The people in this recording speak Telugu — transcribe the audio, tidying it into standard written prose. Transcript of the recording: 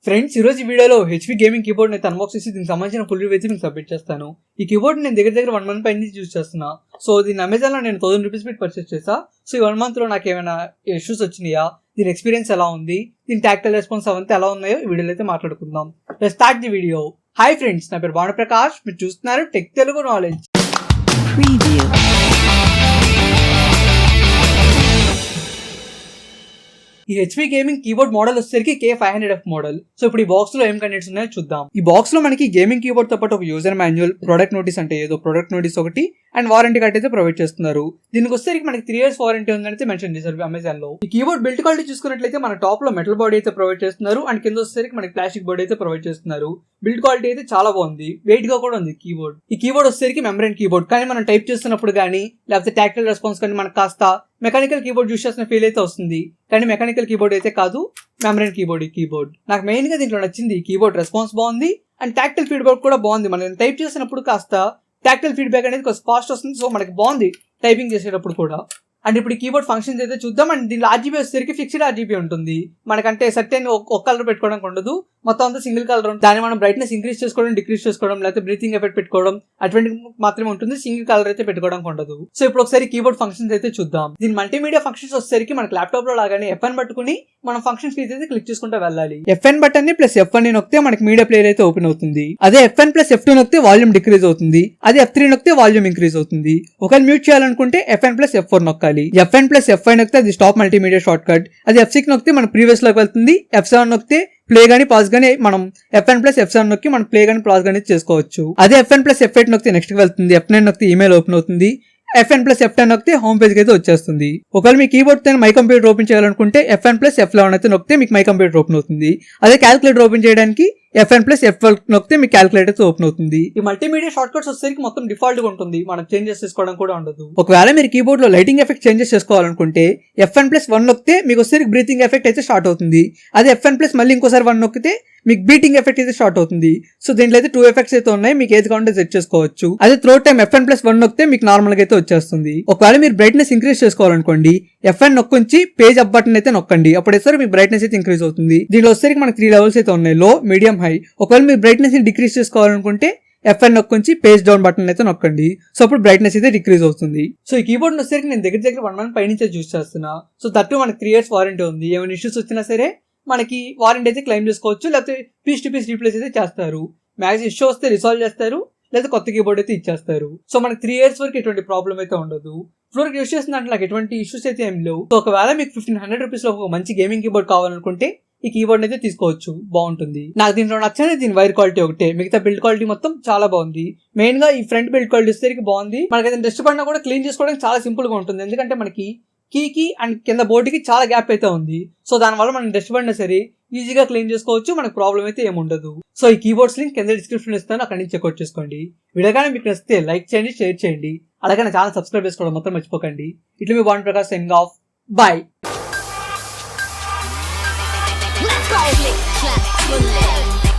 ఫ్రెండ్స్, ఈ రోజు ఈ వీడియోలో హెచ్పీ గేమింగ్ కీబోర్డ్ అయితే అన్బాక్స్ చేసి దీనికి సంబంధించిన ఫుల్ రివ్యూ అయితే మీకు సబ్మిట్ చేస్తాను. ఈ కీబోర్డ్ నేను దగ్గర 1 month పైన యూజ్ చేస్తున్నా. సో దీని అమెజాన్ లో నేను 1000 రూపీస్ పెట్టి పర్చేస్ చేసా. సో ఈ 1 month లో నాకు ఏమైనా ఇష్యూస్ వచ్చినాయా, దీని ఎక్స్పీరియన్స్ ఎలా ఉంది, దీని టాక్టైల్ రెస్పాన్స్ అవంతా ఎలా ఉన్నాయో ఈ వీడియోలో అయితే మాట్లాడుకుందాం. Let's start the video. Hi friends, నా పేరు భానుప్రకాష్, మీరు చూస్తున్నారు టెక్ తెలుగు నాలెడ్జ్. ఈ హెచ్పీ గేమింగ్ కీబోర్డ్ మోడల్ వచ్చేసరికి K500F మోడల్. సో ఇప్పుడు ఈ బాక్స్ లో ఏం కంటెంట్స్ ఉన్నాయో చూద్దాం. ఈ బాక్స్ లో మనకి గేమింగ్ కీబోర్డ్ తో పాటు ఒక యూజర్ మాన్యువల్, ప్రొడక్ట్ నోటీస్ అంటే ఏదో ప్రొడక్ట్ నోటీస్ ఒకటి అండ్ వారంటీ కార్డ్ అయితే ప్రొవైడ్ చేస్తున్నారు. దీనికి వచ్చేసరికి మనకి 3 years వారంటీ ఉందని మెన్షన్ చేశారు అమెజాన్ లో. ఈ కీబోర్డ్ బిల్డ్ క్వాలిటీ చూసుకున్నట్లయితే మన టాప్ లో మెటల్ బాడీ అయితే ప్రొవైడ్ చేస్తున్నారు అండ్ కింద వచ్చేసరికి మనకి ప్లాస్టిక్ బాడీ అయితే ప్రొవైడ్ చేస్తున్నారు. బిల్డ్ క్వాలిటీ అయితే చాలా బాగుంది, వెయిట్ గా కూడా ఉంది కీబోర్డ్. ఈ కీబోర్డ్ వచ్చేసరికి మెంబ్రెయిన్ కీబోర్డ్, కానీ మనం టైప్ చేస్తున్నప్పుడు కానీ లేకపోతే టాక్టైల్ రెస్పాన్స్ కానీ మనకు కాస్త మెకానికల్ కీబోర్డ్ యూస్ చేసిన ఫీల్ అయితే వస్తుంది, కానీ మెకానికల్ కీబోర్డ్ అయితే కాదు, మెంబ్రెయిన్ కీబోర్డ్. ఈ కీబోర్డ్ నాకు మెయిన్ గా దీంట్లో నచ్చింది, ఈ కీబోర్డ్ రెస్పాన్స్ బాగుంది అండ్ టాక్టైల్ ఫీడ్బ్యాక్ కూడా బాగుంది. మనం టైప్ చేసినప్పుడు కాస్త టాక్టైల్ ఫీడ్బ్యాక్ అనేది కొంచెం ఫాస్ట్ వస్తుంది, సో మనకి బాగుంది టైపింగ్ చేసేటప్పుడు కూడా. అండ్ ఇప్పుడు కీబోర్డ్ ఫంక్షన్స్ అయితే చూద్దాం. అండ్ దీనిలో RGB వచ్చేసరికి ఫిక్స్డ్ RGB ఉంటుంది, మనకంటే సర్టెన్ ఒక కలర్ పెట్టుకోవడానికి ఉండదు, మొత్తం అంతా సింగిల్ కలర్ ఉంటుంది. దాన్ని మనం బ్రైట్నెస్ ఇంక్రీజ్ చేసుకోవడం, డిక్రీజ్ చేసుకోవడం, లేకపోతే బ్రీతింగ్ ఎఫెక్ట్ పెట్టుకోవడం అటువంటి మాత్రమే ఉంటుంది, సింగిల్ కలర్ అయితే పెట్టుకోవడానికి ఉండదు. సో ఇప్పుడు ఒకసారి కీబోర్డ్ ఫంక్షన్స్ అయితే చూద్దాం. దీని మల్టీమీడియా ఫంక్షన్స్ వచ్చేసరికి మనకి ల్యాప్టాప్ లో లాగానే F1 పట్టుకుని మనం ఫంక్షన్స్ కి అయితే క్లిక్ చేసుకుంటూ వెళ్ళాలి. F1 బటన్ ని ప్లస్ F1 ని నొక్కితే మనకి మీడియా ప్లేయర్ అయితే ఓపెన్ అవుతుంది. అదే F1 ప్లస్ F2 నొక్కితే వాల్యూమ్ డిక్రీజ్ అవుతుంది. అదే F3 నొక్కితే వాల్యూమ్ ఇంక్రీజ్ అవుతుంది. ఒకవేళ మ్యూట్ చేయాలనుకుంటే F1 plus F4 నొక్కాలి. F1 plus F5 నొక్కితే అది స్టాప్ మల్టీమీడియా షార్ట్ కట్. అది F6 నొక్కితే మన ప్రీవియస్ లోకి వెళ్తుంది. F7 నొక్కితే ప్లే గానీ పాజ్ గానీ మనం F1 ప్లస్ F7 నొక్కి మనం ప్లే గానీ పాజ్ గానీ చేసుకోవచ్చు. అదే F1 ప్లస్ F8 నొక్కితే నెక్స్ట్ కి వెళ్తుంది. F9 నొక్కితే ఈమెయిల్ ఓపెన్ అవుతుంది. F1 ప్లస్ F10 నొక్కితే హోమ్ పేజ్ అయితే వచ్చేస్తుంది. ఒకవేళ మీ కీబోర్డ్ తో మై కంప్యూటర్ ఓపెన్ చేయాలనుకుంటే F1 ప్లస్ F11 అయితే నొక్కితే మీకు మై కంప్యూటర్ ఓపెన్ అవుతుంది. అదే క్యాలిక్యులేటర్ ఓపెన్ చేయడానికి F1 ప్లస్ F12 నొక్కితే మీకు క్యాలిక్యులేటర్ అయితే ఓపెన్ అవుతుంది. ఈ మల్టీమీడియా షార్ట్ కట్స్ వచ్చేసరికి మొత్తం డిఫాల్ట్ గా ఉంటుంది, మనం చేంజెస్ చేసుకోవడం కూడా ఉండదు. ఒకవేళ మీరు కీబోర్డ్ లో లైటింగ్ ఎఫెక్ట్ చేంజెస్ చేసుకోవాలనుకుంటే F1 ప్లస్ 1 నొక్కితే మీకు వచ్చేసరికి బ్రీతింగ్ ఎఫెక్ట్ అయితే స్టార్ట్ అవుతుంది. అదే F1 ప్లస్ మళ్ళీ ఇంకోసారి 1 నొక్కితే మీకు బీటింగ్ ఎఫెక్ట్ అయితే స్టార్ట్ అవుతుంది. సో దీంట్లో అయితే 2 ఎఫెక్ట్స్ అయితే ఉన్నాయి, మీకు ఏది కావాలంటే సెట్ చేసుకోవచ్చు. అదే త్రో టైం F1 ప్లస్ 1 నొక్కితే మీకు నార్మల్ గా అయితే వచ్చేస్తుంది. ఒకవేళ మీరు బ్రైట్నెస్ ఇంక్రీజ్ చేసుకోవాలనుకోండి F1 నొక్కించి పేజ్ అప్ బటన్ అయితే నొక్కండి, అప్పుడేసరికి మీ బ్రైట్నెస్ అయితే ఇంక్రీజ్ అవుతుంది. దీనిలో వచ్చేసరికి మనకి 3 లెవెల్స్ అయితే ఉన్నాయి, లో, మీడియం, హై. ఒకవేళ మీరు బ్రైట్నెస్ ని డిక్రీజ్ చేసుకోవాలనుకుంటే F1 నొక్కించి పేజ్ డౌన్ బటన్ అయితే నొక్కండి, సో అప్పుడు బ్రైట్నెస్ అయితే డిక్రీజ్ అవుతుంది. సో ఈ కీబోర్డ్ వచ్చేసరికి నేను దగ్గర 1 month పైనుంచే యూజ్ చేస్తున్నా. సో దట్టు మనకి 3 years వారంటీ ఉంది. ఏమైనా ఇష్యూస్ వచ్చినా సరే మనకి వారంటీ అయితే క్లెయిమ్ చేసుకోవచ్చు, లేకపోతే పీస్ టు పీస్ రీప్లేస్ అయితే చేస్తారు. మ్యాక్స్ ఇష్యూ వస్తే రిసాల్వ్ చేస్తారు, లేదా కొత్త కీబోర్డ్ అయితే ఇచ్చేస్తారు. సో మనకి 3 years వరకు ఎటువంటి ప్రాబ్లం అయితే ఉండదు. ఇప్పుడు యూస్ చేసిన దాంట్లో నాకు ఎటువంటి ఇష్యూస్ అయితే ఏం లేవు. సో ఒకవేళ మీకు 1500 రూపీస్ లో ఒక మంచి గేమింగ్ కీబోర్డ్ కావాలనుకుంటే ఈ కీబోర్డ్ అయితే తీసుకోవచ్చు, బాగుంటుంది. నాకు దీంట్లో నచ్చని దీని వైర్ క్వాలిటీ ఒకటే, మిగతా బిల్డ్ క్వాలిటీ మొత్తం చాలా బాగుంది. మెయిన్ గా ఈ ఫ్రంట్ బిల్డ్ క్వాలిటీ వచ్చేసరికి బాగుంది. మనకి డస్ట్ పడినా కూడా క్లీన్ చేసుకోవడానికి చాలా సింపుల్ గా ఉంటుంది, ఎందుకంటే మనకి కీకి అండ్ కింద బోర్డుకి చాలా గ్యాప్ అయితే ఉంది. సో దానివల్ల మనం డస్ట్ పడినా సరే ఈజీగా క్లీన్ చేసుకోవచ్చు, మనకు ప్రాబ్లం అయితే ఏముండదు. సో ఈ కీబోర్డ్స్ లింక్ కింద డిస్క్రిప్షన్ ఇస్తాను, అక్కడి నుంచి చెక్అౌట్ చేసుకోండి. వీడియోగానే మీకు నచ్చితే లైక్ చేయండి, షేర్ చేయండి, అలాగే నా ఛానల్ సబ్స్క్రైబ్ చేసుకోవడం మొత్తం మర్చిపోకండి. ఇట్లా మీ Bhanuprakash signing off, bye. Let's go, click, clap,